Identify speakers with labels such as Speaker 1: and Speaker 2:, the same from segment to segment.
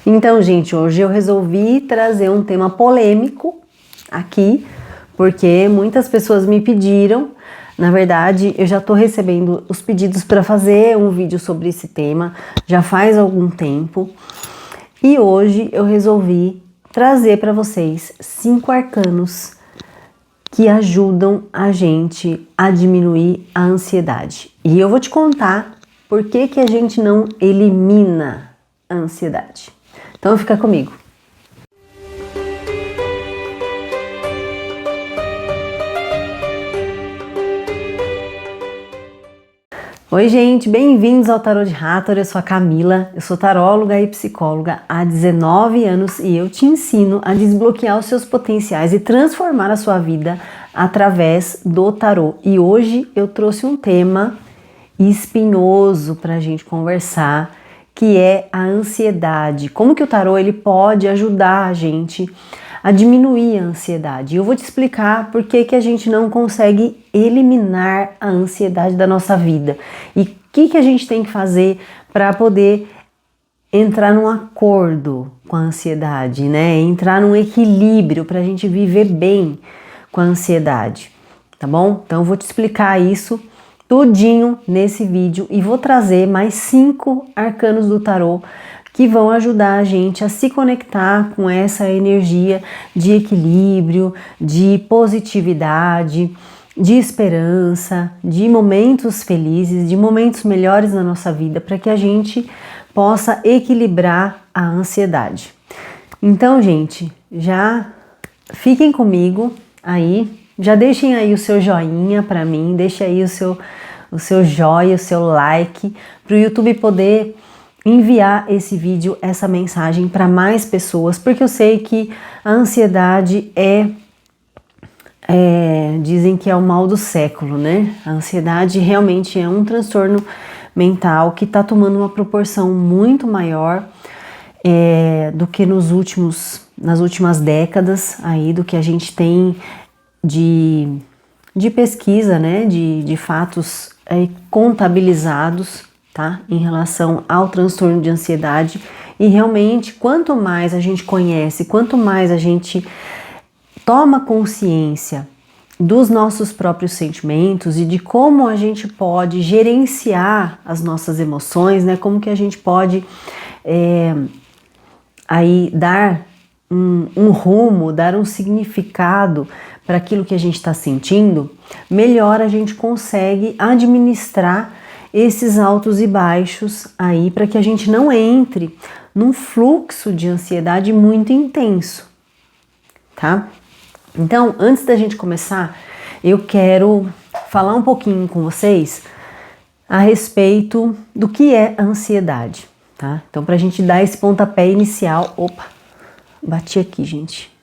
Speaker 1: Então, gente, hoje eu resolvi trazer um tema polêmico aqui, porque muitas pessoas me pediram. Na verdade, eu já tô recebendo os pedidos para fazer um vídeo sobre esse tema já faz algum tempo. E hoje eu resolvi trazer para vocês 5 arcanos que ajudam a gente a diminuir a ansiedade. E eu vou te contar por que que a gente não elimina a ansiedade. Então fica comigo. Oi gente, bem-vindos ao Tarô de Hathor. Eu sou a Camila, eu sou taróloga e psicóloga há 19 anos e eu te ensino a desbloquear os seus potenciais e transformar a sua vida através do tarô. E hoje eu trouxe um tema espinhoso para a gente conversar, que é a ansiedade. Como que o tarô ele pode ajudar a gente a diminuir a ansiedade. Eu vou te explicar por que que a gente não consegue eliminar a ansiedade da nossa vida e o que a gente tem que fazer para poder entrar num acordo com a ansiedade, né? Entrar num equilíbrio para a gente viver bem com a ansiedade, tá bom? Então eu vou te explicar isso tudinho nesse vídeo e vou trazer mais 5 arcanos do tarô que vão ajudar a gente a se conectar com essa energia de equilíbrio, de positividade, de esperança, de momentos felizes, de momentos melhores na nossa vida, para que a gente possa equilibrar a ansiedade. Então, gente, já fiquem comigo aí, já deixem aí o seu joinha para mim, deixe aí o seu joia, o seu like, para o YouTube poder enviar esse vídeo, essa mensagem para mais pessoas, porque eu sei que a ansiedade dizem que é o mal do século, né? A ansiedade realmente é um transtorno mental que está tomando uma proporção muito maior do que nas últimas décadas aí, do que a gente tem de pesquisa, né? De fatos contabilizados, tá? Em relação ao transtorno de ansiedade. E realmente, quanto mais a gente conhece, quanto mais a gente toma consciência dos nossos próprios sentimentos e de como a gente pode gerenciar as nossas emoções, né? Como que a gente pode aí dar um rumo, dar um significado para aquilo que a gente está sentindo, melhor a gente consegue administrar esses altos e baixos aí, para que a gente não entre num fluxo de ansiedade muito intenso, tá? Então, antes da gente começar, eu quero falar um pouquinho com vocês a respeito do que é a ansiedade, tá? Então, pra gente dar esse pontapé inicial... Opa, bati aqui, gente.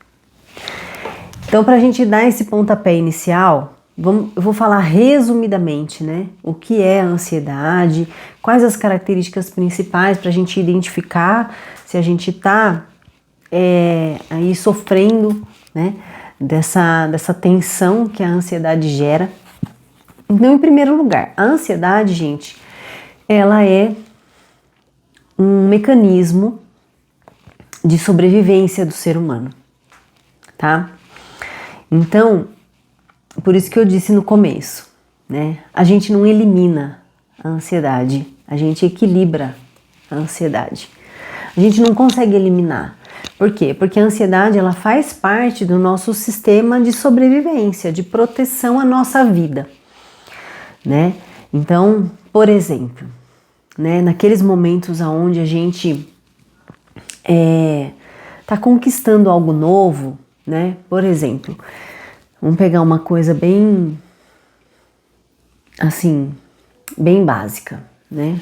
Speaker 1: Então, pra gente dar esse pontapé inicial... Eu vou falar resumidamente, né? O que é a ansiedade, quais as características principais para a gente identificar se a gente está aí sofrendo, né? Dessa tensão que a ansiedade gera. Então, em primeiro lugar, a ansiedade, gente, ela é um mecanismo de sobrevivência do ser humano, tá? Então, por isso que eu disse no começo, né? A gente não elimina a ansiedade, a gente equilibra a ansiedade. A gente não consegue eliminar. Por quê? Porque a ansiedade ela faz parte do nosso sistema de sobrevivência, de proteção à nossa vida, né? Então, por exemplo, né? Naqueles momentos onde a gente tá conquistando algo novo, né? Por exemplo, vamos pegar uma coisa bem, assim, bem básica, né?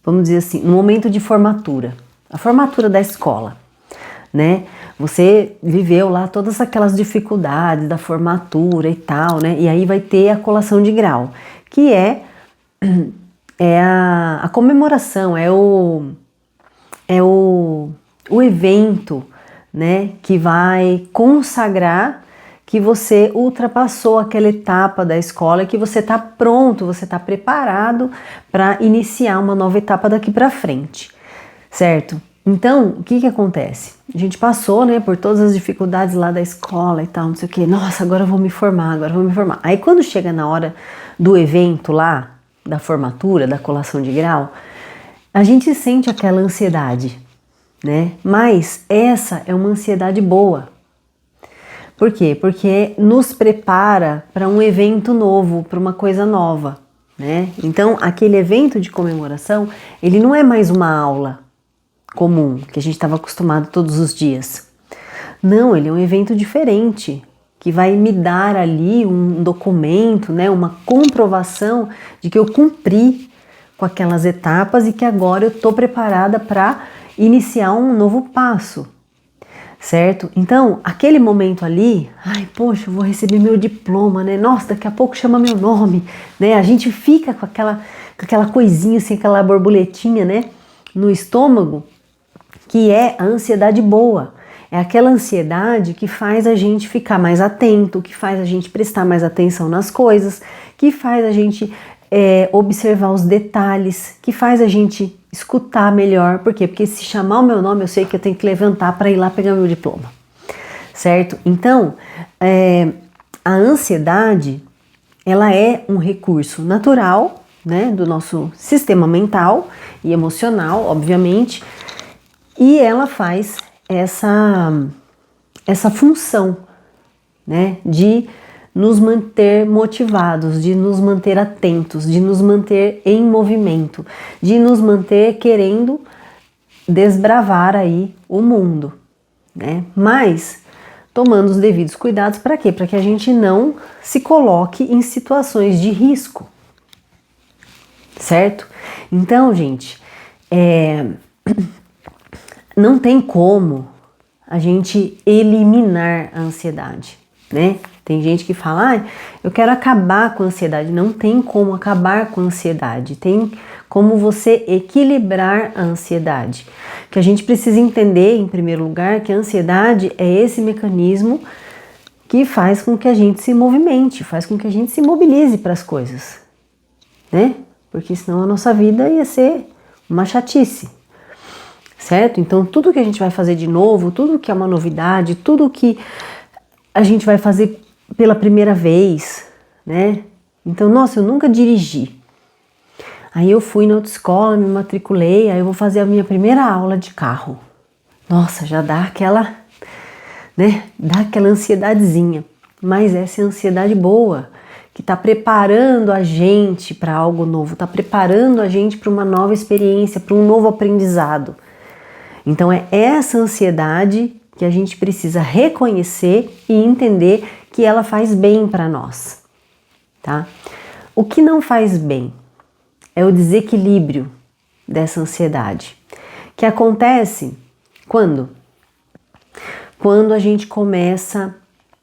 Speaker 1: Vamos dizer assim, no momento de formatura, a formatura da escola, né? Você viveu lá todas aquelas dificuldades da formatura e tal, né? E aí vai ter a colação de grau, que é a comemoração, é o evento, né? Que vai consagrar que você ultrapassou aquela etapa da escola, que você está pronto, você está preparado para iniciar uma nova etapa daqui para frente, certo? Então, o que acontece? A gente passou, né, por todas as dificuldades lá da escola e tal, não sei o quê. Nossa, agora eu vou me formar, agora eu vou me formar. Aí quando chega na hora do evento lá, da formatura, da colação de grau, a gente sente aquela ansiedade, né? Mas essa é uma ansiedade boa. Por quê? Porque nos prepara para um evento novo, para uma coisa nova, né? Então, aquele evento de comemoração, ele não é mais uma aula comum, que a gente estava acostumado todos os dias. Não, ele é um evento diferente, que vai me dar ali um documento, né, uma comprovação de que eu cumpri com aquelas etapas e que agora eu estou preparada para iniciar um novo passo, certo? Então, aquele momento ali, ai, poxa, eu vou receber meu diploma, né? Nossa, daqui a pouco chama meu nome, né? A gente fica com aquela coisinha assim, aquela borboletinha, né, no estômago, que é a ansiedade boa. É aquela ansiedade que faz a gente ficar mais atento, que faz a gente prestar mais atenção nas coisas, que faz a gente observar os detalhes, que faz a gente escutar melhor. Por quê? Porque se chamar o meu nome, eu sei que eu tenho que levantar para ir lá pegar meu diploma, certo? Então, a ansiedade, ela é um recurso natural, né, do nosso sistema mental e emocional, obviamente, e ela faz essa função, né, de nos manter motivados, de nos manter atentos, de nos manter em movimento, de nos manter querendo desbravar aí o mundo, né? Mas tomando os devidos cuidados para quê? Para que a gente não se coloque em situações de risco, certo? Então, gente, não tem como a gente eliminar a ansiedade, né? Tem gente que fala, eu quero acabar com a ansiedade. Não tem como acabar com a ansiedade. Tem como você equilibrar a ansiedade. Que a gente precisa entender, em primeiro lugar, que a ansiedade é esse mecanismo que faz com que a gente se movimente, faz com que a gente se mobilize para as coisas, né? Porque senão a nossa vida ia ser uma chatice. Certo? Então, tudo que a gente vai fazer de novo, tudo que é uma novidade, tudo que a gente vai fazer pela primeira vez, né? Então, nossa, eu nunca dirigi. Aí eu fui na autoescola, me matriculei, aí eu vou fazer a minha primeira aula de carro. Nossa, já dá aquela, né? Dá aquela ansiedadezinha. Mas essa é a ansiedade boa, que está preparando a gente para algo novo, está preparando a gente para uma nova experiência, para um novo aprendizado. Então é essa ansiedade que a gente precisa reconhecer e entender que ela faz bem para nós, tá? O que não faz bem é o desequilíbrio dessa ansiedade, que acontece quando a gente começa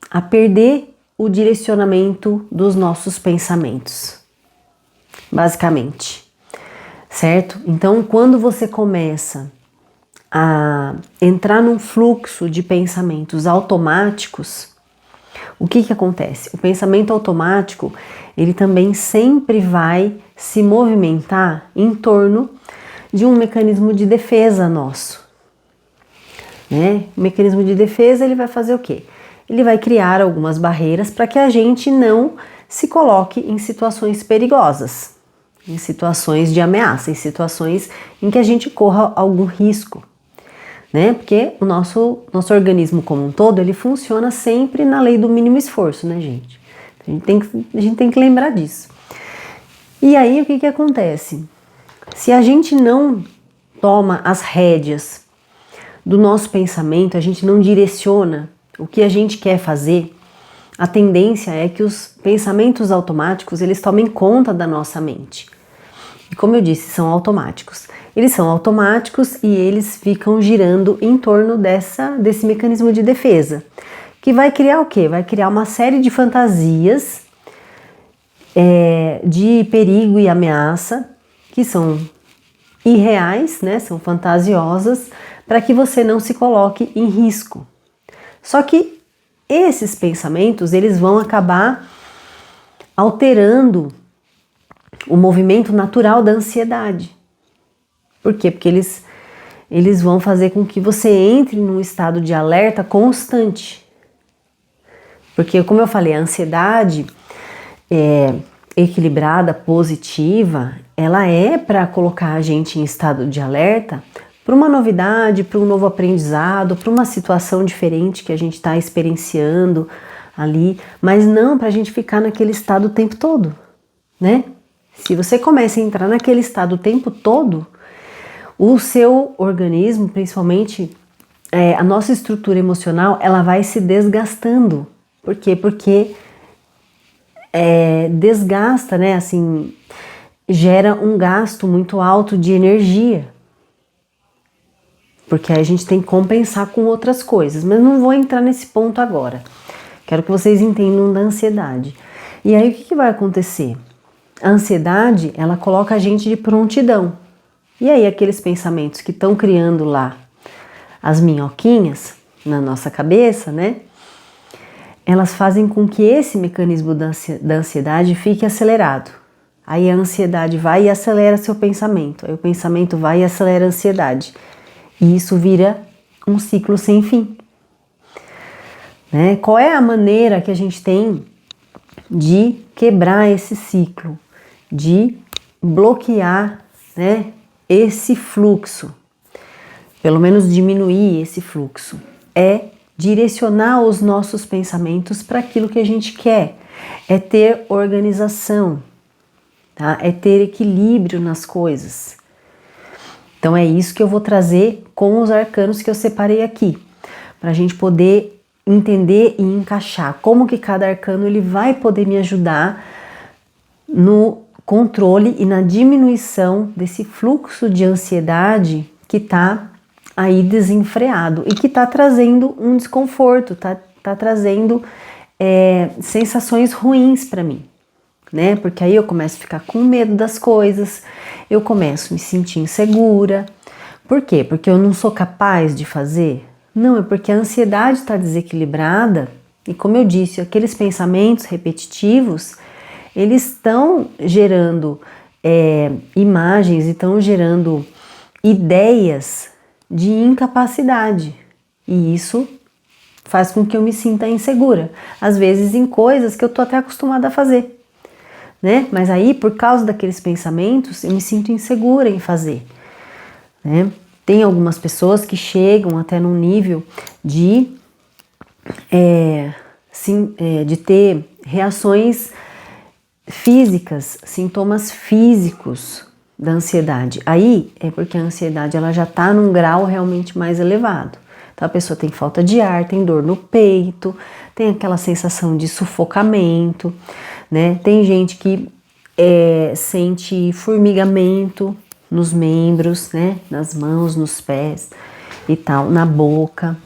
Speaker 1: a perder o direcionamento dos nossos pensamentos, basicamente, certo? Então, quando você começa a entrar num fluxo de pensamentos automáticos, o que acontece? O pensamento automático, ele também sempre vai se movimentar em torno de um mecanismo de defesa nosso, né? O mecanismo de defesa, ele vai fazer o quê? Ele vai criar algumas barreiras para que a gente não se coloque em situações perigosas, em situações de ameaça, em situações em que a gente corra algum risco, né? Porque o nosso organismo como um todo, ele funciona sempre na lei do mínimo esforço, né, gente? A gente tem que lembrar disso. E aí, o que acontece? Se a gente não toma as rédeas do nosso pensamento, a gente não direciona o que a gente quer fazer, a tendência é que os pensamentos automáticos, eles tomem conta da nossa mente. E como eu disse, são automáticos. Eles são automáticos e eles ficam girando em torno desse mecanismo de defesa, que vai criar o quê? Vai criar uma série de fantasias de perigo e ameaça, que são irreais, né? São fantasiosas, para que você não se coloque em risco. Só que esses pensamentos, eles vão acabar alterando o movimento natural da ansiedade. Por quê? Porque eles eles vão fazer com que você entre num estado de alerta constante. Porque, como eu falei, a ansiedade equilibrada, positiva, ela é para colocar a gente em estado de alerta para uma novidade, para um novo aprendizado, para uma situação diferente que a gente está experienciando ali, mas não para a gente ficar naquele estado o tempo todo, né? Se você começa a entrar naquele estado o tempo todo, o seu organismo, principalmente a nossa estrutura emocional, ela vai se desgastando. Por quê? Porque desgasta, né? Assim, gera um gasto muito alto de energia. Porque aí a gente tem que compensar com outras coisas. Mas não vou entrar nesse ponto agora. Quero que vocês entendam da ansiedade. E aí o que vai acontecer? A ansiedade, ela coloca a gente de prontidão. E aí aqueles pensamentos que estão criando lá as minhoquinhas na nossa cabeça, né? Elas fazem com que esse mecanismo da ansiedade fique acelerado. Aí a ansiedade vai e acelera seu pensamento. Aí o pensamento vai e acelera a ansiedade. E isso vira um ciclo sem fim. Né? Qual é a maneira que a gente tem de quebrar esse ciclo? De bloquear, né, esse fluxo? Pelo menos diminuir esse fluxo. É direcionar os nossos pensamentos para aquilo que a gente quer. É ter organização, tá? É ter equilíbrio nas coisas. Então é isso que eu vou trazer com os arcanos que eu separei aqui, para a gente poder entender e encaixar como que cada arcano ele vai poder me ajudar no controle e na diminuição desse fluxo de ansiedade que está aí desenfreado e que está trazendo um desconforto, tá trazendo sensações ruins para mim, né? Porque aí eu começo a ficar com medo das coisas, eu começo a me sentir insegura. Por quê? Porque eu não sou capaz de fazer? Não, é porque a ansiedade está desequilibrada e, como eu disse, aqueles pensamentos repetitivos, eles estão gerando imagens, estão gerando ideias de incapacidade, e isso faz com que eu me sinta insegura, às vezes em coisas que eu tô até acostumada a fazer, né? Mas aí, por causa daqueles pensamentos, eu me sinto insegura em fazer, né? Tem algumas pessoas que chegam até num nível de ter reações físicas, sintomas físicos da ansiedade. Aí é porque a ansiedade ela já está num grau realmente mais elevado. Então a pessoa tem falta de ar, tem dor no peito, tem aquela sensação de sufocamento, né? Tem gente que sente formigamento nos membros, né? Nas mãos, nos pés e tal, na boca.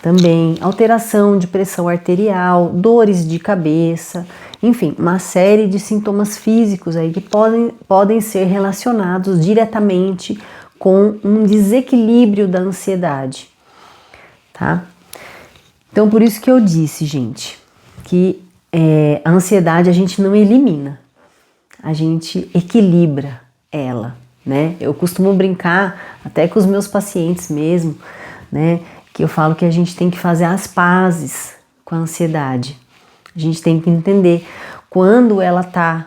Speaker 1: Também alteração de pressão arterial, dores de cabeça, enfim, uma série de sintomas físicos aí que podem ser relacionados diretamente com um desequilíbrio da ansiedade, tá? Então, por isso que eu disse, gente, que a ansiedade a gente não elimina, a gente equilibra ela, né? Eu costumo brincar até com os meus pacientes mesmo, né? Que eu falo que a gente tem que fazer as pazes com a ansiedade. A gente tem que entender quando ela tá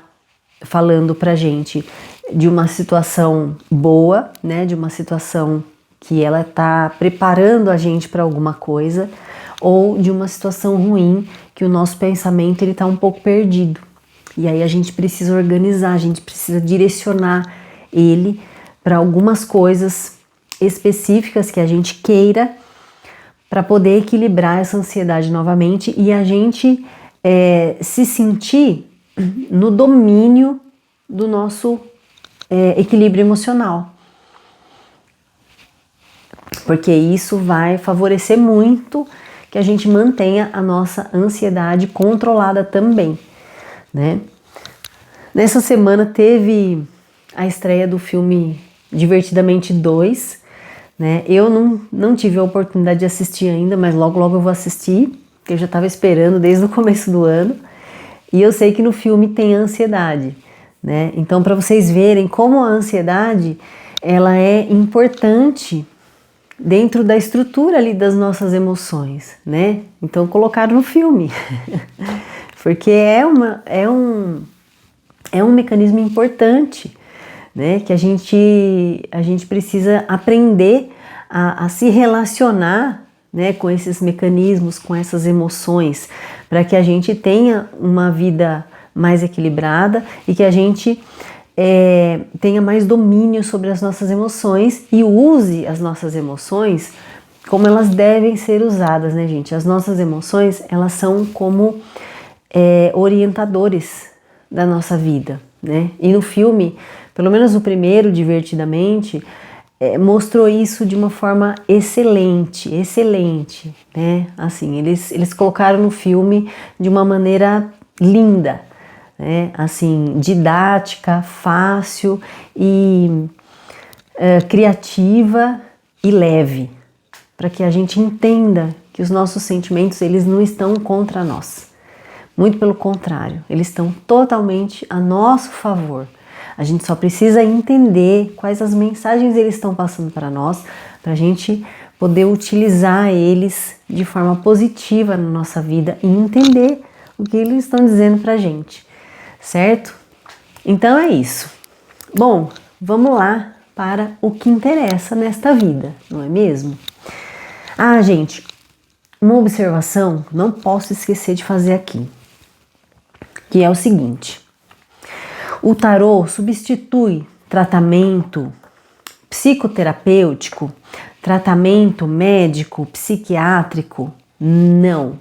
Speaker 1: falando pra gente de uma situação boa, né? De uma situação que ela tá preparando a gente para alguma coisa, ou de uma situação ruim que o nosso pensamento ele tá um pouco perdido. E aí a gente precisa organizar, a gente precisa direcionar ele para algumas coisas específicas que a gente queira para poder equilibrar essa ansiedade novamente e a gente se sentir no domínio do nosso equilíbrio emocional. Porque isso vai favorecer muito que a gente mantenha a nossa ansiedade controlada também, né? Nessa semana teve a estreia do filme Divertidamente 2, né? Eu não tive a oportunidade de assistir ainda, mas logo eu vou assistir. Eu já estava esperando desde o começo do ano. E eu sei que no filme tem ansiedade, né? Então, para vocês verem como a ansiedade ela é importante dentro da estrutura ali das nossas emoções, né? Então colocaram no filme, porque é um mecanismo importante, né? Que a gente precisa aprender a se relacionar, né, com esses mecanismos, com essas emoções, para que a gente tenha uma vida mais equilibrada e que a gente tenha mais domínio sobre as nossas emoções e use as nossas emoções como elas devem ser usadas, né, gente? As nossas emoções, elas são como orientadores da nossa vida, né? E no filme, pelo menos o primeiro, Divertidamente, mostrou isso de uma forma excelente, né? Assim, eles colocaram no filme de uma maneira linda, né? Assim, didática, fácil e criativa e leve, para que a gente entenda que os nossos sentimentos, eles não estão contra nós. Muito pelo contrário, eles estão totalmente a nosso favor. A gente só precisa entender quais as mensagens eles estão passando para nós, para a gente poder utilizar eles de forma positiva na nossa vida e entender o que eles estão dizendo para a gente, certo? Então é isso. Bom, vamos lá para o que interessa nesta vida, não é mesmo? Ah, gente, uma observação que não posso esquecer de fazer aqui, que é o seguinte: o tarô substitui tratamento psicoterapêutico, tratamento médico, psiquiátrico? Não,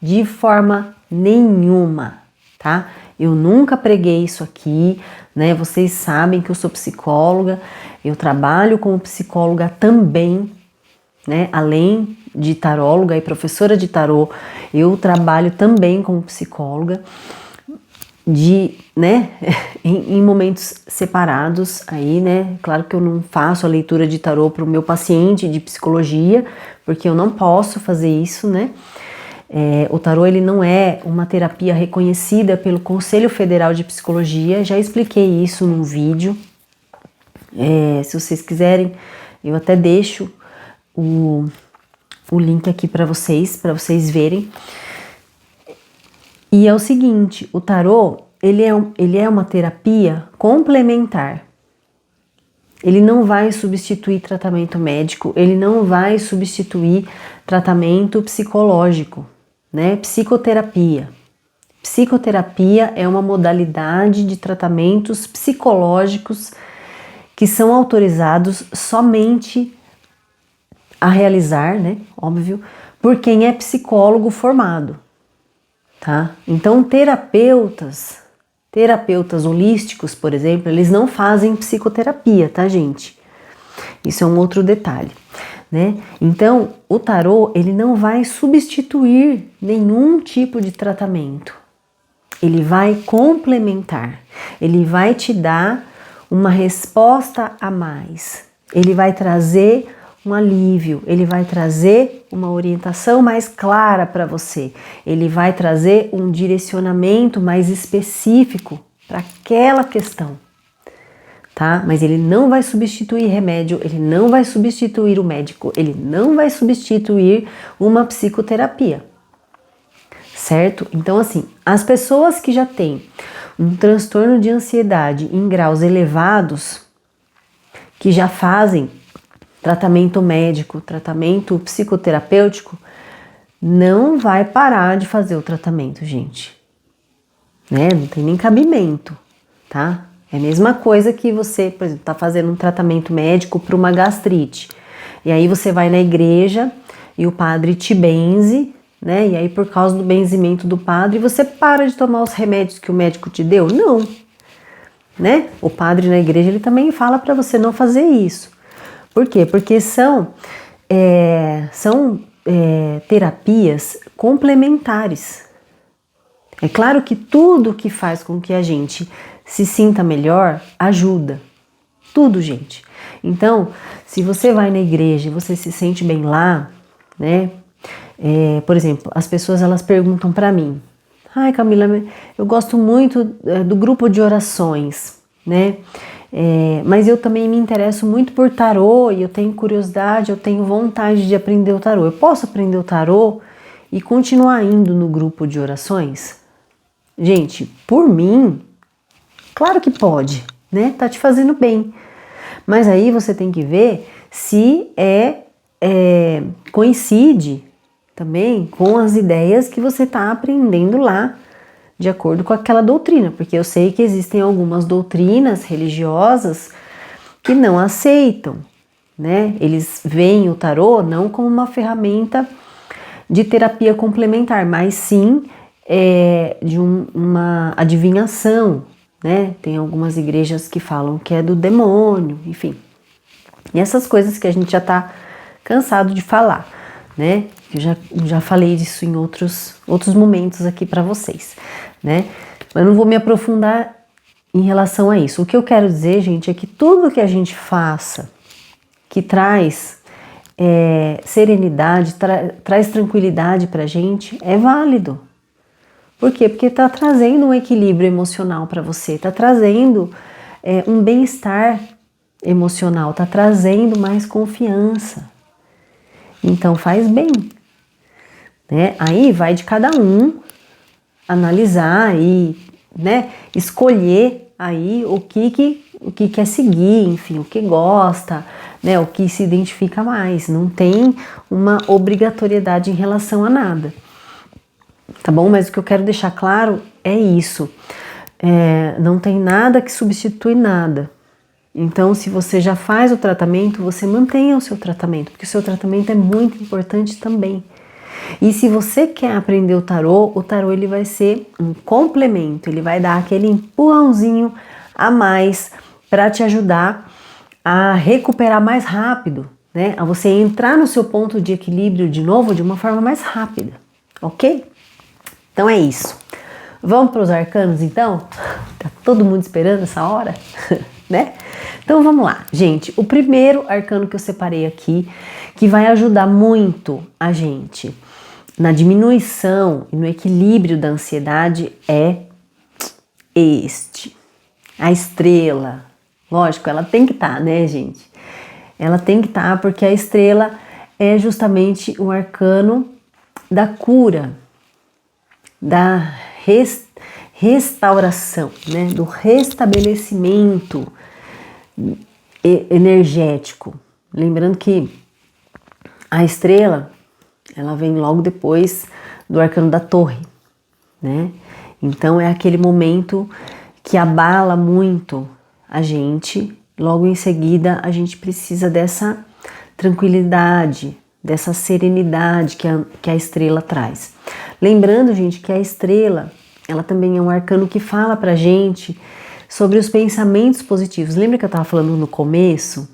Speaker 1: de forma nenhuma, tá? Eu nunca preguei isso aqui, né? Vocês sabem que eu sou psicóloga, eu trabalho como psicóloga também, né? Além de taróloga e professora de tarô, eu trabalho também como psicóloga, né, em momentos separados aí, né? Claro que eu não faço a leitura de tarô para o meu paciente de psicologia, porque eu não posso fazer isso, né? O tarô, ele não é uma terapia reconhecida pelo Conselho Federal de Psicologia, já expliquei isso num vídeo. Se vocês quiserem, eu até deixo o link aqui para vocês verem. E é o seguinte, o tarô, ele é uma terapia complementar. Ele não vai substituir tratamento médico, ele não vai substituir tratamento psicológico, né? Psicoterapia. Psicoterapia é uma modalidade de tratamentos psicológicos que são autorizados somente a realizar, né? Óbvio, por quem é psicólogo formado. Tá? Então, terapeutas holísticos, por exemplo, eles não fazem psicoterapia, tá, gente? Isso é um outro detalhe, né? Então, o tarô, ele não vai substituir nenhum tipo de tratamento. Ele vai complementar, ele vai te dar uma resposta a mais. Ele vai trazer um alívio, ele vai trazer uma orientação mais clara para você, ele vai trazer um direcionamento mais específico para aquela questão, tá? Mas ele não vai substituir remédio, ele não vai substituir o médico, ele não vai substituir uma psicoterapia, certo? Então, assim, as pessoas que já têm um transtorno de ansiedade em graus elevados, que já fazem tratamento médico, tratamento psicoterapêutico, não vai parar de fazer o tratamento, gente. Né? Não tem nem cabimento, tá? É a mesma coisa que você, por exemplo, tá fazendo um tratamento médico para uma gastrite. E aí você vai na igreja e o padre te benze, né? E aí por causa do benzimento do padre, você para de tomar os remédios que o médico te deu? Não, né? O padre na igreja, ele também fala para você não fazer isso. Por quê? Porque são terapias complementares. É claro que tudo que faz com que a gente se sinta melhor ajuda. Tudo, gente. Então, se você vai na igreja e você se sente bem lá, né? Por exemplo, as pessoas, elas perguntam para mim: ai, Camila, eu gosto muito do grupo de orações, né? Mas eu também me interesso muito por tarô e eu tenho curiosidade, eu tenho vontade de aprender o tarô. Eu posso aprender o tarô e continuar indo no grupo de orações? Gente, por mim, claro que pode, né? Tá te fazendo bem. Mas aí você tem que ver se coincide também com as ideias que você está aprendendo lá, de acordo com aquela doutrina, porque eu sei que existem algumas doutrinas religiosas que não aceitam, né? Eles veem o tarô não como uma ferramenta de terapia complementar, mas sim de uma adivinhação, né? Tem algumas igrejas que falam que é do demônio, enfim. E essas coisas que a gente já está cansado de falar, né? Eu já falei disso em outros momentos aqui para vocês, né? Mas não vou me aprofundar em relação a isso. O que eu quero dizer, gente, é que tudo que a gente faça que traz serenidade, traz tranquilidade pra gente, é válido. Por quê? Porque está trazendo um equilíbrio emocional para você, está trazendo um bem-estar emocional, está trazendo mais confiança. Então faz bem, né? Aí vai de cada um analisar e, né, escolher aí o que quer seguir, enfim, o que gosta, né, o que se identifica mais. Não tem uma obrigatoriedade em relação a nada. Tá bom? Mas o que eu quero deixar claro é isso. Não tem nada que substitui nada. Então, se você já faz o tratamento, você mantenha o seu tratamento, porque o seu tratamento é muito importante também. E se você quer aprender o tarô ele vai ser um complemento, ele vai dar aquele empurrãozinho a mais para te ajudar a recuperar mais rápido, né? A você entrar no seu ponto de equilíbrio de novo de uma forma mais rápida, ok? Então é isso. Vamos para os arcanos então? Tá todo mundo esperando essa hora, né? Então vamos lá, gente. O primeiro arcano que eu separei aqui, que vai ajudar muito a gente na diminuição e no equilíbrio da ansiedade é este. A estrela. Lógico, ela tem que estar, né, gente? Ela tem que estar porque a estrela é justamente o arcano da cura, da restauração, né? Do restabelecimento energético. Lembrando que a estrela, ela vem logo depois do arcano da torre, né? Então é aquele momento que abala muito a gente. Logo em seguida a gente precisa dessa tranquilidade, dessa serenidade que a estrela traz. Lembrando, gente, que a estrela, ela também é um arcano que fala pra gente sobre os pensamentos positivos. Lembra que eu estava falando no começo?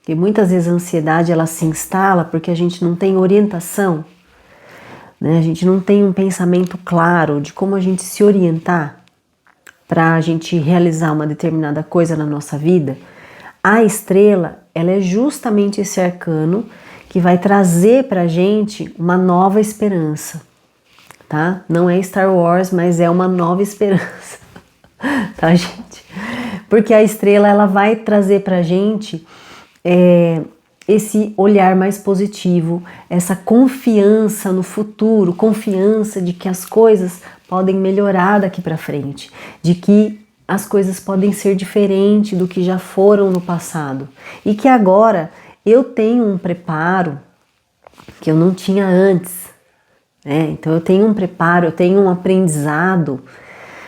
Speaker 1: Que muitas vezes a ansiedade ela se instala porque a gente não tem orientação, né? A gente não tem um pensamento claro de como a gente se orientar para a gente realizar uma determinada coisa na nossa vida. A estrela, ela é justamente esse arcano que vai trazer para a gente uma nova esperança, tá? Não é Star Wars, mas é uma nova esperança, tá, gente? Porque a estrela, ela vai trazer para a gente esse olhar mais positivo, essa confiança no futuro, confiança de que as coisas podem melhorar daqui para frente, de que as coisas podem ser diferentes do que já foram no passado e que agora eu tenho um preparo que eu não tinha antes, né? Então eu tenho um preparo, eu tenho um aprendizado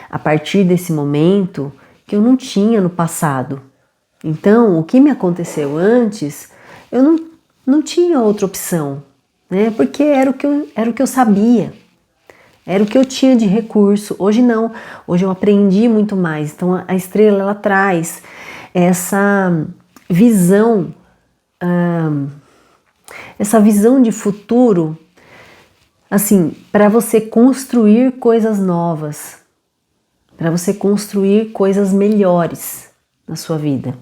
Speaker 1: a partir desse momento que eu não tinha no passado. Então, o que me aconteceu antes, eu não tinha outra opção, né? Porque era o que eu sabia, era o que eu tinha de recurso. Hoje não, hoje eu aprendi muito mais. Então, a estrela, ela traz essa visão de futuro, assim, para você construir coisas novas, para você construir coisas melhores na sua vida,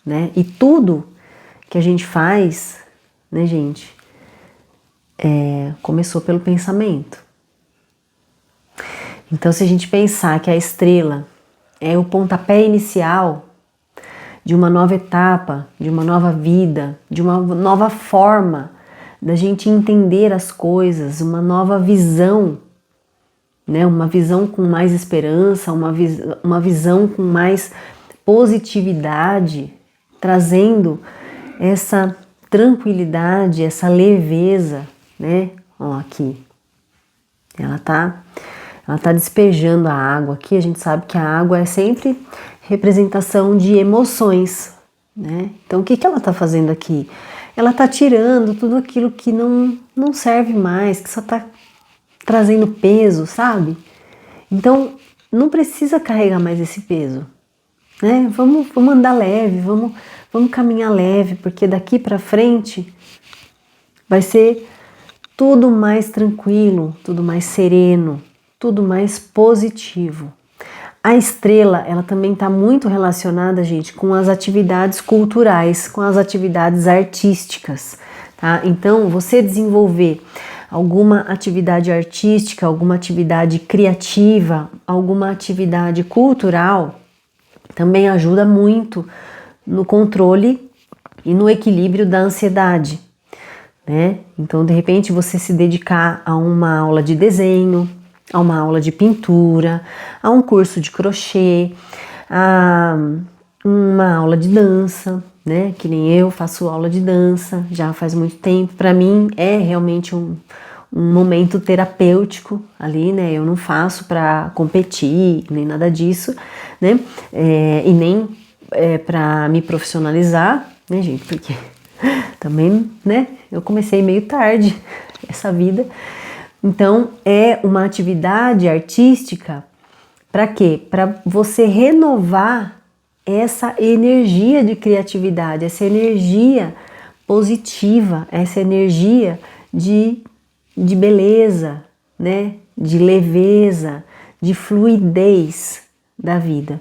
Speaker 1: né? E tudo que a gente faz, né, gente, começou pelo pensamento. Então, se a gente pensar que a estrela é o pontapé inicial, de uma nova etapa, de uma nova vida, de uma nova forma da gente entender as coisas, uma nova visão, né? Uma visão com mais esperança, uma visão com mais positividade, trazendo essa tranquilidade, essa leveza, né? Ó, aqui. Ela tá despejando a água aqui. A gente sabe que a água é sempre representação de emoções, né? Então, o que ela tá fazendo aqui? Ela tá tirando tudo aquilo que não serve mais, que só tá trazendo peso, sabe? Então, não precisa carregar mais esse peso, né? Vamos andar leve, vamos caminhar leve, porque daqui para frente vai ser tudo mais tranquilo, tudo mais sereno, tudo mais positivo. A estrela, ela também está muito relacionada, gente, com as atividades culturais, com as atividades artísticas, tá? Então, você desenvolver alguma atividade artística, alguma atividade criativa, alguma atividade cultural, também ajuda muito no controle e no equilíbrio da ansiedade, né? Então, de repente, você se dedicar a uma aula de desenho, a uma aula de pintura, a um curso de crochê, a uma aula de dança, né? Que nem eu faço aula de dança já faz muito tempo. Para mim é realmente um momento terapêutico ali, né? Eu não faço para competir nem nada disso, né? E nem para me profissionalizar, né, gente? Porque também, né? Eu comecei meio tarde essa vida. Então, é uma atividade artística para quê? Para você renovar essa energia de criatividade, essa energia positiva, essa energia de beleza, né? De leveza, de fluidez da vida,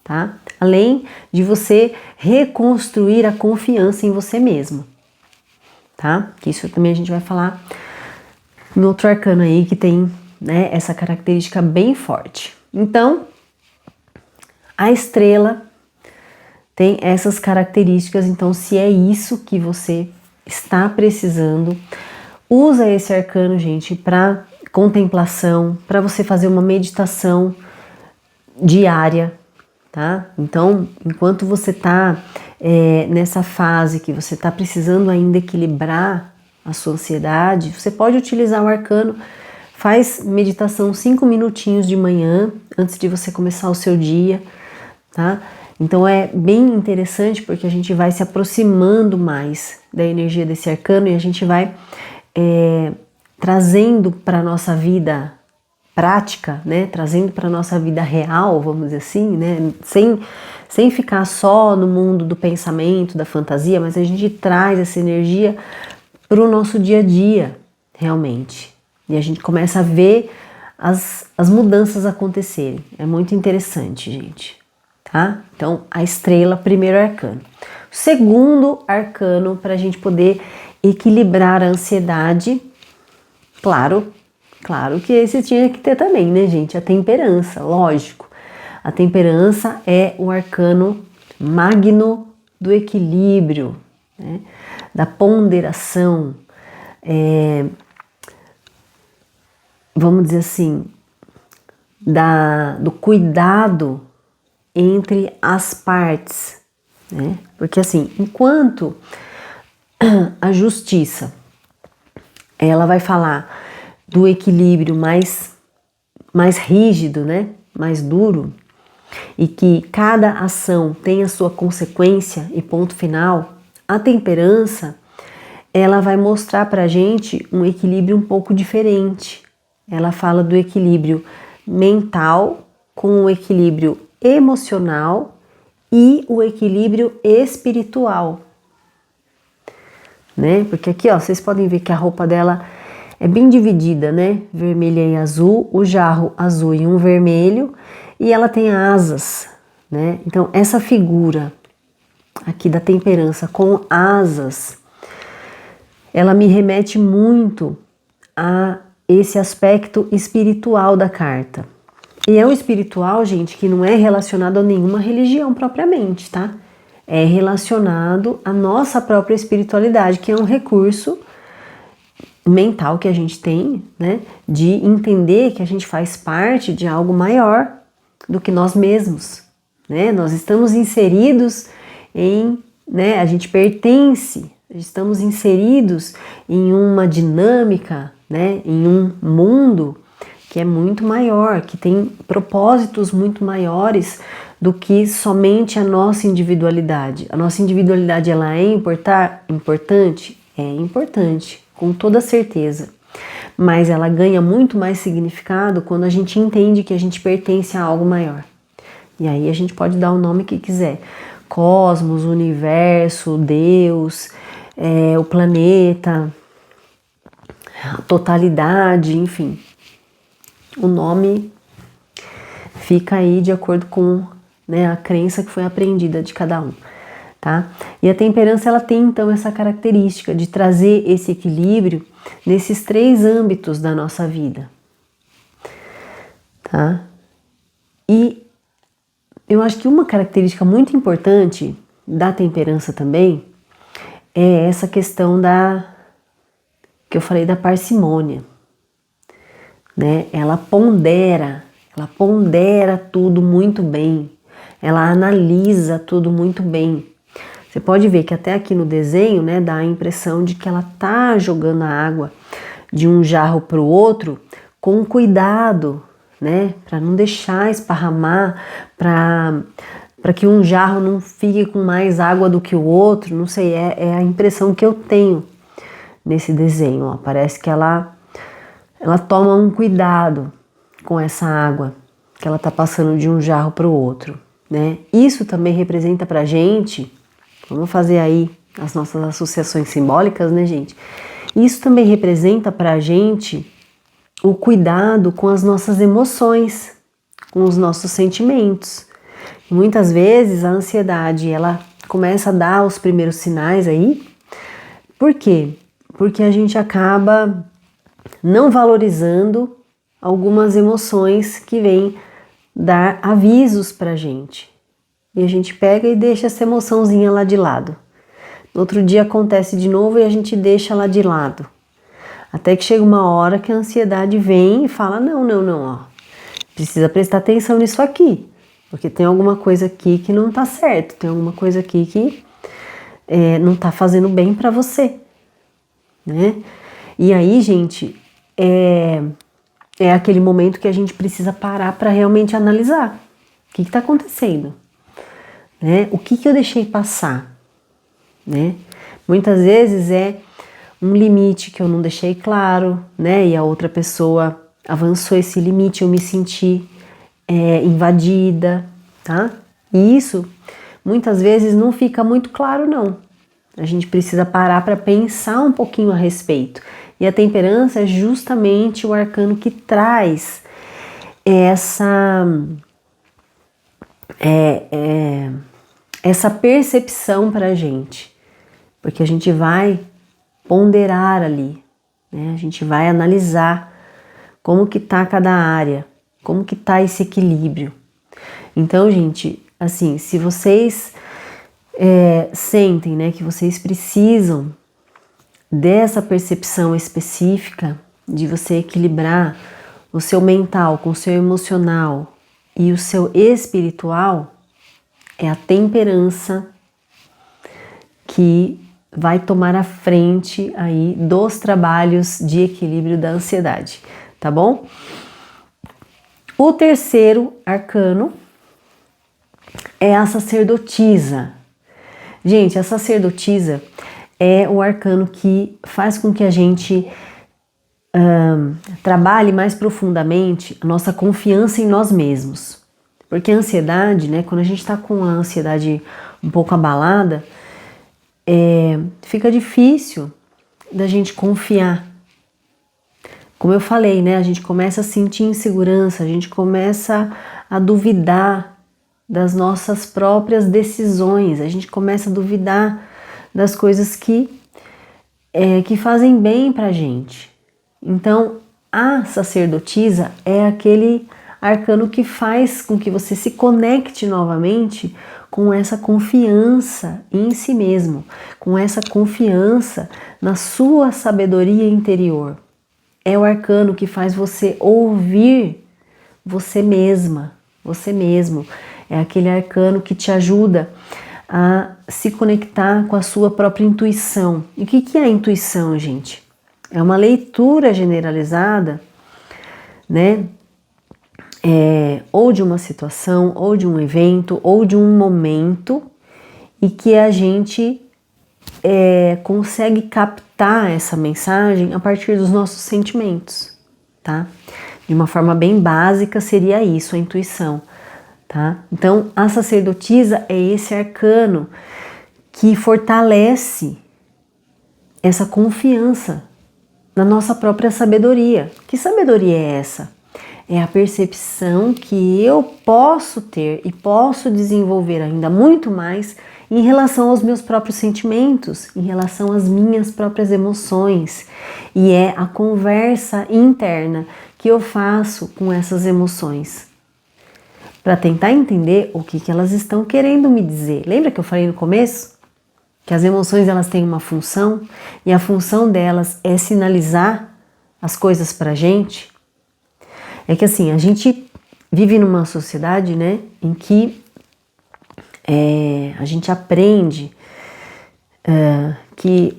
Speaker 1: tá? Além de você reconstruir a confiança em você mesmo, tá? Que isso também a gente vai falar no outro arcano aí que tem, né, essa característica bem forte. Então, a estrela tem essas características. Então, se é isso que você está precisando, usa esse arcano, gente, para contemplação, para você fazer uma meditação diária, tá? Então, enquanto você tá nessa fase que você tá precisando ainda equilibrar a sua ansiedade, você pode utilizar o arcano, faz meditação 5 minutinhos de manhã, antes de você começar o seu dia, tá? Então é bem interessante porque a gente vai se aproximando mais da energia desse arcano e a gente vai trazendo para a nossa vida prática, né? Trazendo para a nossa vida real, vamos dizer assim, né? Sem ficar só no mundo do pensamento, da fantasia, mas a gente traz essa energia para o nosso dia a dia, realmente. E a gente começa a ver as mudanças acontecerem. É muito interessante, gente. Tá? Então, a estrela, primeiro arcano. Segundo arcano, para a gente poder equilibrar a ansiedade, claro que esse tinha que ter também, né, gente? A temperança, lógico. A temperança é o arcano magno do equilíbrio, né? Da ponderação, vamos dizer assim, do cuidado entre as partes, né? Porque assim, enquanto a justiça, ela vai falar do equilíbrio mais rígido, né? Mais duro, e que cada ação tem a sua consequência e ponto final, a temperança, ela vai mostrar pra gente um equilíbrio um pouco diferente. Ela fala do equilíbrio mental com o equilíbrio emocional e o equilíbrio espiritual, né? Porque aqui, ó, vocês podem ver que a roupa dela é bem dividida, né? Vermelha e azul, o jarro azul e um vermelho, e ela tem asas, né? Então, essa figura aqui da temperança com asas, ela me remete muito a esse aspecto espiritual da carta. E é um espiritual, gente, que não é relacionado a nenhuma religião propriamente, tá? é relacionado à nossa própria espiritualidade, que é um recurso mental que a gente tem, né, de entender que a gente faz parte de algo maior do que nós mesmos, né? Nós estamos inseridos em, né, a gente pertence, estamos inseridos em uma dinâmica, né, em um mundo que é muito maior, que tem propósitos muito maiores do que somente a nossa individualidade. A nossa individualidade, ela é importante? É importante, com toda certeza. Mas ela ganha muito mais significado quando a gente entende que a gente pertence a algo maior. E aí a gente pode dar o nome que quiser. Cosmos, universo, Deus, o planeta, a totalidade, enfim. O nome fica aí de acordo com, né, a crença que foi aprendida de cada um, tá? E a temperança, ela tem então essa característica de trazer esse equilíbrio nesses 3 âmbitos da nossa vida, tá? E eu acho que uma característica muito importante da temperança também é essa questão que eu falei da parcimônia, né? Ela pondera tudo muito bem, ela analisa tudo muito bem. Você pode ver que até aqui no desenho, né, dá a impressão de que ela tá jogando a água de um jarro para o outro com cuidado, né, para não deixar esparramar, para que um jarro não fique com mais água do que o outro. Não sei, é a impressão que eu tenho nesse desenho. Ó. Parece que ela toma um cuidado com essa água que ela tá passando de um jarro para o outro, né? Isso também representa pra gente, vamos fazer aí as nossas associações simbólicas, né, gente? Isso também representa pra gente o cuidado com as nossas emoções, com os nossos sentimentos. E muitas vezes a ansiedade, ela começa a dar os primeiros sinais aí. Por quê? Porque a gente acaba não valorizando algumas emoções que vêm dar avisos pra gente. E a gente pega e deixa essa emoçãozinha lá de lado. No outro dia acontece de novo e a gente deixa lá de lado. Até que chega uma hora que a ansiedade vem e fala, não, ó, precisa prestar atenção nisso aqui, porque tem alguma coisa aqui que não tá certo, tem alguma coisa aqui que não tá fazendo bem pra você, né? E aí, gente, é aquele momento que a gente precisa parar para realmente analisar o que está acontecendo, né? O que eu deixei passar, né? Muitas vezes é um limite que eu não deixei claro, né? E a outra pessoa avançou esse limite, eu me senti invadida, tá? E isso muitas vezes não fica muito claro, não. A gente precisa parar para pensar um pouquinho a respeito. E a temperança é justamente o arcano que traz essa percepção para a gente. Porque a gente vai ponderar ali, né? A gente vai analisar como que tá cada área, como que tá esse equilíbrio. Então, gente, assim, se vocês sentem, né, que vocês precisam dessa percepção específica de você equilibrar o seu mental com o seu emocional e o seu espiritual, é a temperança que vai tomar a frente aí dos trabalhos de equilíbrio da ansiedade, tá bom? O terceiro arcano é a sacerdotisa. Gente, a sacerdotisa é o arcano que faz com que a gente trabalhe mais profundamente a nossa confiança em nós mesmos. Porque a ansiedade, né, quando a gente está com a ansiedade um pouco abalada, fica difícil da gente confiar. Como eu falei, né, a gente começa a sentir insegurança, a gente começa a duvidar das nossas próprias decisões, a gente começa a duvidar das coisas que fazem bem pra gente. Então, a sacerdotisa é aquele arcano que faz com que você se conecte novamente com essa confiança em si mesmo, com essa confiança na sua sabedoria interior. É o arcano que faz você ouvir você mesma, você mesmo. É aquele arcano que te ajuda a se conectar com a sua própria intuição. E o que é a intuição, gente? É uma leitura generalizada, né? Ou de uma situação, ou de um evento, ou de um momento, e que a gente consegue captar essa mensagem a partir dos nossos sentimentos, tá? De uma forma bem básica seria isso, a intuição. Tá? Então, a sacerdotisa é esse arcano que fortalece essa confiança na nossa própria sabedoria. Que sabedoria é essa? É a percepção que eu posso ter e posso desenvolver ainda muito mais em relação aos meus próprios sentimentos, em relação às minhas próprias emoções. E é a conversa interna que eu faço com essas emoções, para tentar entender o que elas estão querendo me dizer. Lembra que eu falei no começo? Que as emoções elas têm uma função e a função delas é sinalizar as coisas pra gente. É que assim, a gente vive numa sociedade, né, em que a gente aprende que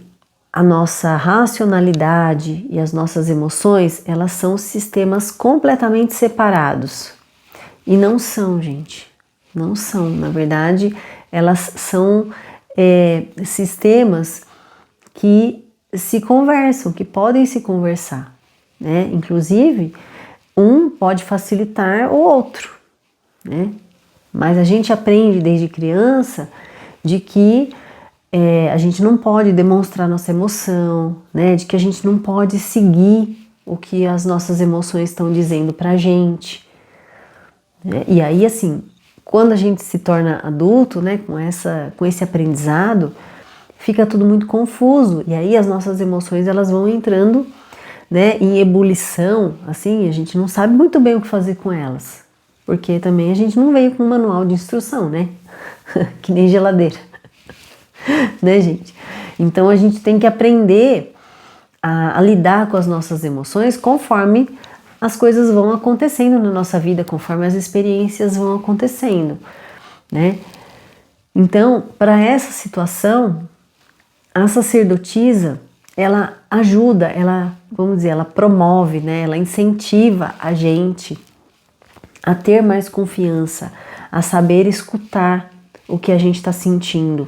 Speaker 1: a nossa racionalidade e as nossas emoções, elas são sistemas completamente separados. E não são, gente, não são. Na verdade, elas são sistemas que se conversam, que podem se conversar, né? Inclusive, um pode facilitar o outro, né? Mas a gente aprende desde criança de que a gente não pode demonstrar nossa emoção, né? De que a gente não pode seguir o que as nossas emoções estão dizendo pra gente. E aí, assim, quando a gente se torna adulto, né, com esse aprendizado, fica tudo muito confuso. E aí as nossas emoções elas vão entrando, né, em ebulição, assim, a gente não sabe muito bem o que fazer com elas. Porque também a gente não veio com um manual de instrução, né? Que nem geladeira. Né, gente? Então a gente tem que aprender a lidar com as nossas emoções conforme as coisas vão acontecendo na nossa vida, conforme as experiências vão acontecendo, né? Então, para essa situação, a sacerdotisa, ela ajuda, ela, vamos dizer, ela promove, né? Ela incentiva a gente a ter mais confiança, a saber escutar o que a gente está sentindo.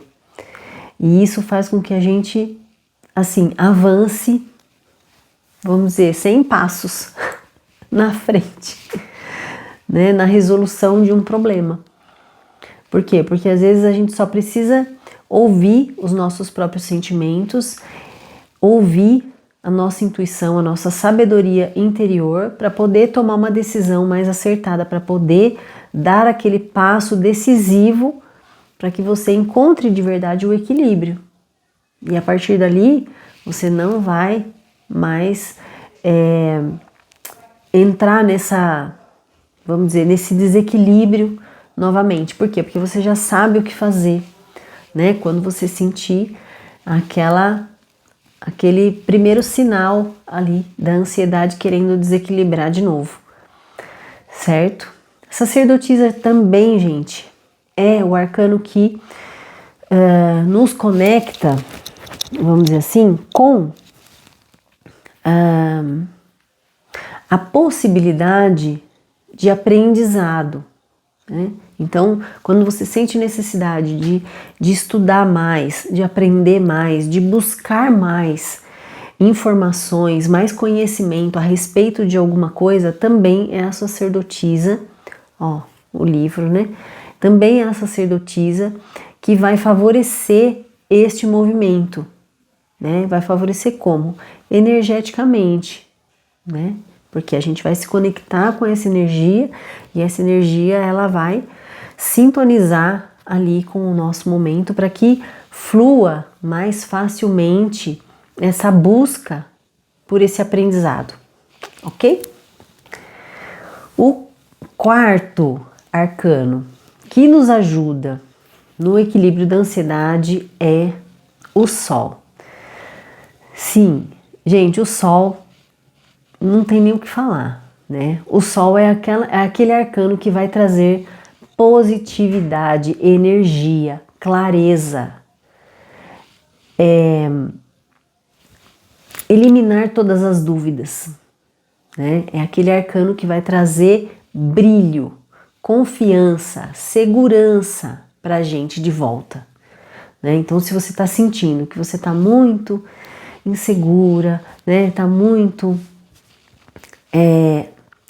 Speaker 1: E isso faz com que a gente, assim, avance, vamos dizer, 100 passos na frente, né, na resolução de um problema. Por quê? Porque às vezes a gente só precisa ouvir os nossos próprios sentimentos, ouvir a nossa intuição, a nossa sabedoria interior para poder tomar uma decisão mais acertada, para poder dar aquele passo decisivo para que você encontre de verdade o equilíbrio. E a partir dali, você não vai mais entrar vamos dizer, nesse desequilíbrio novamente. Por quê? Porque você já sabe o que fazer, né? Quando você sentir aquele primeiro sinal ali da ansiedade querendo desequilibrar de novo, certo? Sacerdotisa também, gente, é o arcano que nos conecta, vamos dizer assim, com a possibilidade de aprendizado, né? Então, quando você sente necessidade de estudar mais, de aprender mais, de buscar mais informações, mais conhecimento a respeito de alguma coisa, também é a sacerdotisa, ó, o livro, né? Também é a sacerdotisa que vai favorecer este movimento, né? Vai favorecer como? Energeticamente, né? Porque a gente vai se conectar com essa energia e essa energia ela vai sintonizar ali com o nosso momento para que flua mais facilmente essa busca por esse aprendizado, ok? O quarto arcano que nos ajuda no equilíbrio da ansiedade é o Sol. Sim, gente, o Sol não tem nem o que falar, né? O Sol é aquele arcano que vai trazer positividade, energia, clareza, eliminar todas as dúvidas, né? É aquele arcano que vai trazer brilho, confiança, segurança para a gente de volta, né? Então, se você está sentindo que você está muito insegura, né? Está muito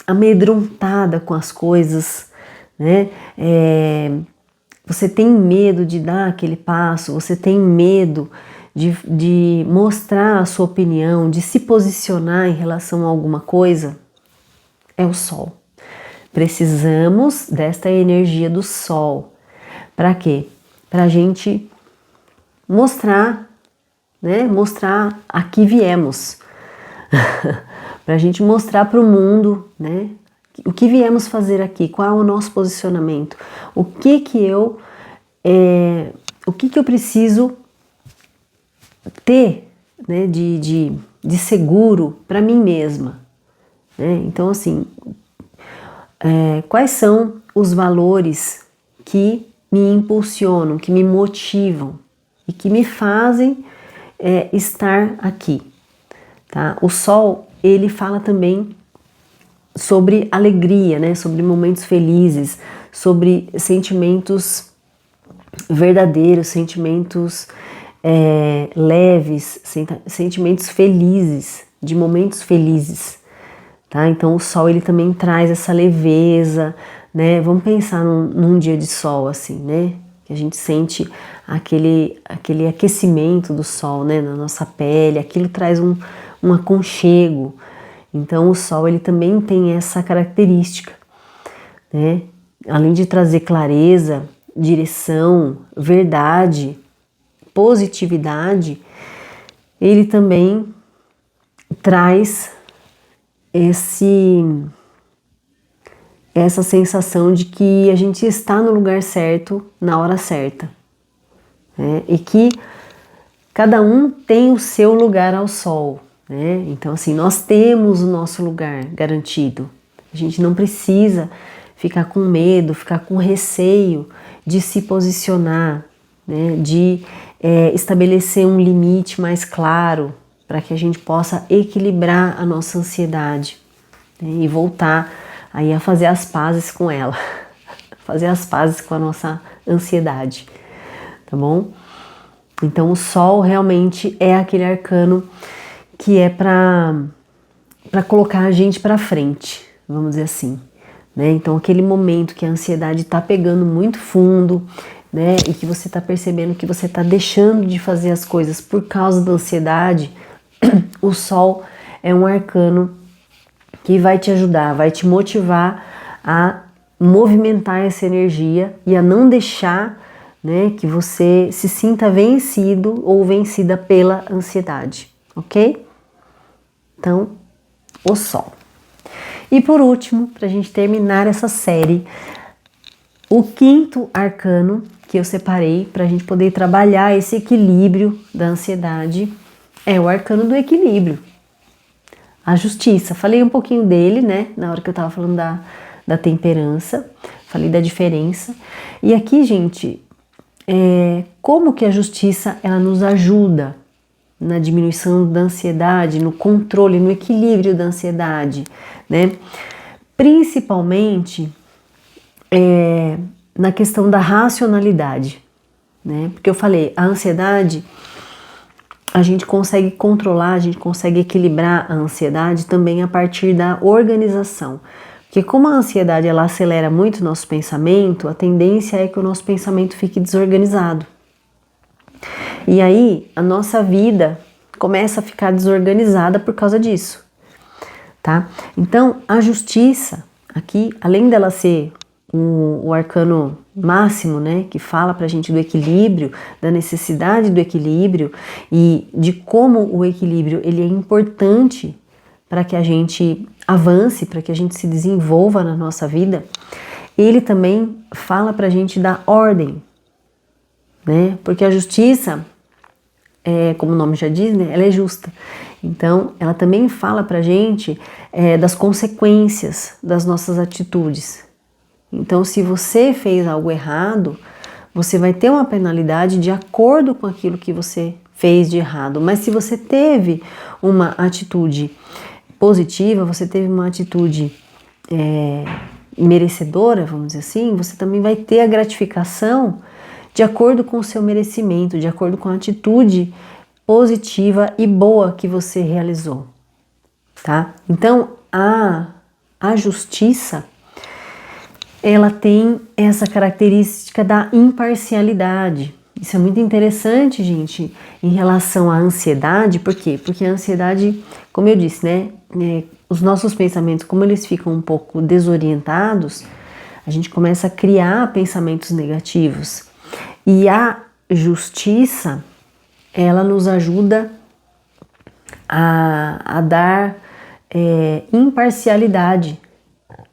Speaker 1: amedrontada com as coisas, né? Você tem medo de dar aquele passo, você tem medo de mostrar a sua opinião, de se posicionar em relação a alguma coisa, é o Sol. Precisamos desta energia do Sol. Para quê? Para a gente mostrar, né? Mostrar a que viemos. Para a gente mostrar para o mundo, né? O que viemos fazer aqui, qual é o nosso posicionamento, o que eu preciso ter, né, de seguro para mim mesma, né? Então, assim, quais são os valores que me impulsionam, que me motivam e que me fazem estar aqui, tá? O Sol, ele fala também sobre alegria, né? Sobre momentos felizes, sobre sentimentos verdadeiros, sentimentos leves, sentimentos felizes, de momentos felizes, tá? Então o Sol, ele também traz essa leveza, né? Vamos pensar num dia de sol assim, né? Que a gente sente aquele aquecimento do Sol, né? Na nossa pele, aquilo traz um aconchego. Então o Sol, ele também tem essa característica, né? Além de trazer clareza, direção, verdade, positividade, ele também traz essa sensação de que a gente está no lugar certo, na hora certa, né? E que cada um tem o seu lugar ao Sol, né? Então, assim, nós temos o nosso lugar garantido. A gente não precisa ficar com medo, ficar com receio de se posicionar, né? De estabelecer um limite mais claro para que a gente possa equilibrar a nossa ansiedade, né? E voltar aí a fazer as pazes com ela, fazer as pazes com a nossa ansiedade, tá bom? Então o Sol realmente é aquele arcano que é para colocar a gente para frente, vamos dizer assim, né? Então aquele momento que a ansiedade está pegando muito fundo, né? E que você está percebendo que você está deixando de fazer as coisas por causa da ansiedade, o Sol é um arcano que vai te ajudar, vai te motivar a movimentar essa energia e a não deixar, né, que você se sinta vencido ou vencida pela ansiedade, ok? Então, o Sol. E por último, para a gente terminar essa série, o quinto arcano que eu separei para a gente poder trabalhar esse equilíbrio da ansiedade é o arcano do equilíbrio. A justiça. Falei um pouquinho dele, né, na hora que eu estava falando da temperança, falei da diferença. E aqui, gente, como que a justiça ela nos ajuda na diminuição da ansiedade, no controle, no equilíbrio da ansiedade, né? Principalmente na questão da racionalidade, né? Porque eu falei, a ansiedade, a gente consegue controlar, a gente consegue equilibrar a ansiedade também a partir da organização. Porque como a ansiedade ela acelera muito o nosso pensamento, a tendência é que o nosso pensamento fique desorganizado. E aí a nossa vida começa a ficar desorganizada por causa disso, tá? Então a justiça aqui, além dela ser o arcano máximo, né, que fala pra gente do equilíbrio, da necessidade do equilíbrio e de como o equilíbrio ele é importante para que a gente avance, para que a gente se desenvolva na nossa vida, ele também fala para a gente da ordem, né? Porque a justiça, como o nome já diz, né? Ela é justa. Então, ela também fala para a gente das consequências das nossas atitudes. Então, se você fez algo errado, você vai ter uma penalidade de acordo com aquilo que você fez de errado. Mas se você teve uma atitude positiva, você teve uma atitude merecedora, vamos dizer assim, você também vai ter a gratificação de acordo com o seu merecimento, de acordo com a atitude positiva e boa que você realizou, tá? Então, a justiça, ela tem essa característica da imparcialidade. Isso é muito interessante, gente, em relação à ansiedade. Por quê? Porque a ansiedade, como eu disse, né? Os nossos pensamentos, como eles ficam um pouco desorientados, a gente começa a criar pensamentos negativos. E a justiça, ela nos ajuda a dar imparcialidade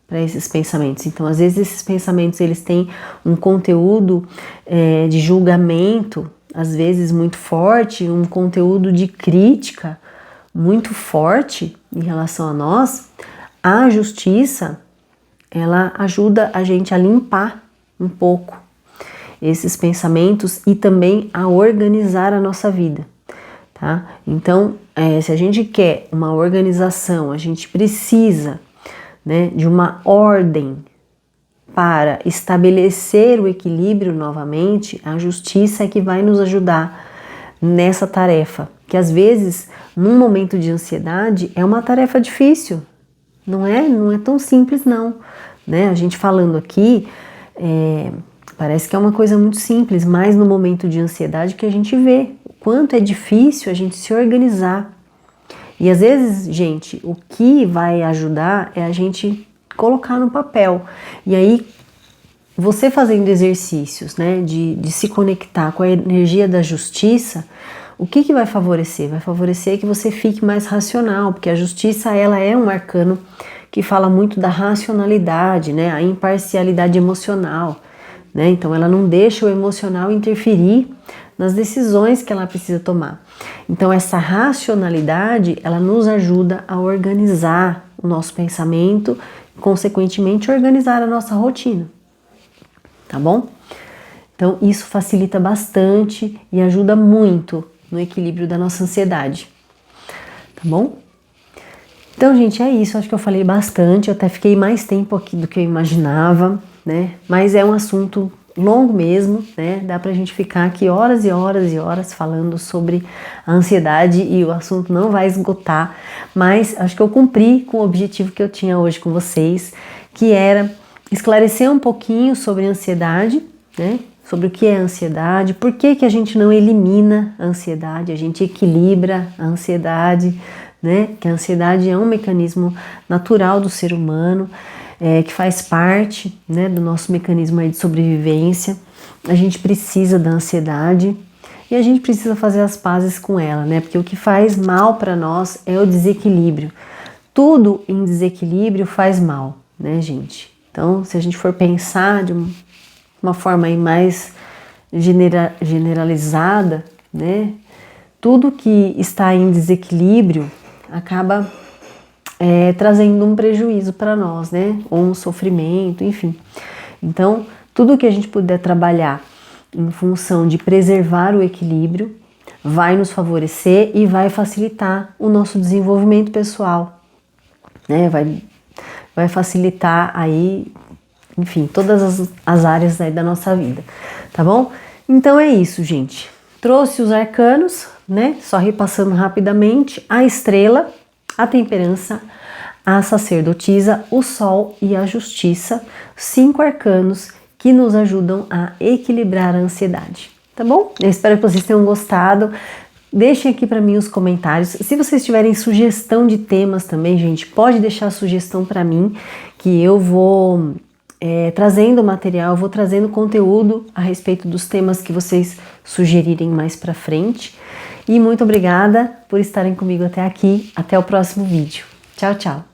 Speaker 1: para esses pensamentos. Então, às vezes esses pensamentos eles têm um conteúdo de julgamento, às vezes muito forte, um conteúdo de crítica muito forte em relação a nós. A justiça, ela ajuda a gente a limpar um pouco esses pensamentos e também a organizar a nossa vida, tá? Então, se a gente quer uma organização, a gente precisa, né, de uma ordem para estabelecer o equilíbrio novamente. A justiça é que vai nos ajudar nessa tarefa, que às vezes, num momento de ansiedade, é uma tarefa difícil, não é tão simples não, né? A gente falando aqui, parece que é uma coisa muito simples, mas no momento de ansiedade que a gente vê o quanto é difícil a gente se organizar. E às vezes, gente, o que vai ajudar é a gente colocar no papel. E aí, você fazendo exercícios, né, de se conectar com a energia da justiça, o que vai favorecer? Vai favorecer que você fique mais racional, porque a justiça, ela é um arcano que fala muito da racionalidade, né, a imparcialidade emocional, né? Então, ela não deixa o emocional interferir nas decisões que ela precisa tomar. Então, essa racionalidade, ela nos ajuda a organizar o nosso pensamento, consequentemente, organizar a nossa rotina, tá bom? Então, isso facilita bastante e ajuda muito no equilíbrio da nossa ansiedade, tá bom? Então, gente, é isso. Acho que eu falei bastante, eu até fiquei mais tempo aqui do que eu imaginava, né? Mas é um assunto longo mesmo, né? Dá pra gente ficar aqui horas e horas e horas falando sobre a ansiedade e o assunto não vai esgotar, mas acho que eu cumpri com o objetivo que eu tinha hoje com vocês, que era esclarecer um pouquinho sobre a ansiedade, né? Sobre o que é a ansiedade, por que a gente não elimina a ansiedade, a gente equilibra a ansiedade, né? Que a ansiedade é um mecanismo natural do ser humano, que faz parte, né, do nosso mecanismo aí de sobrevivência. A gente precisa da ansiedade e a gente precisa fazer as pazes com ela, né? Porque o que faz mal para nós é o desequilíbrio. Tudo em desequilíbrio faz mal, né, gente? Então, se a gente for pensar de uma forma aí mais generalizada, né? Tudo que está em desequilíbrio acaba trazendo um prejuízo para nós, né? Ou um sofrimento, enfim. Então, tudo que a gente puder trabalhar em função de preservar o equilíbrio vai nos favorecer e vai facilitar o nosso desenvolvimento pessoal, né? Vai facilitar aí, enfim, todas as áreas aí da nossa vida, tá bom? Então é isso, gente. Trouxe os arcanos, né? Só repassando rapidamente: a estrela, a temperança, a sacerdotisa, o sol e a justiça, 5 arcanos que nos ajudam a equilibrar a ansiedade, tá bom? Eu espero que vocês tenham gostado. Deixem aqui para mim os comentários. Se vocês tiverem sugestão de temas também, gente, pode deixar a sugestão para mim, que eu vou trazendo material, vou trazendo conteúdo a respeito dos temas que vocês sugerirem mais para frente. E muito obrigada por estarem comigo até aqui. Até o próximo vídeo. Tchau, tchau!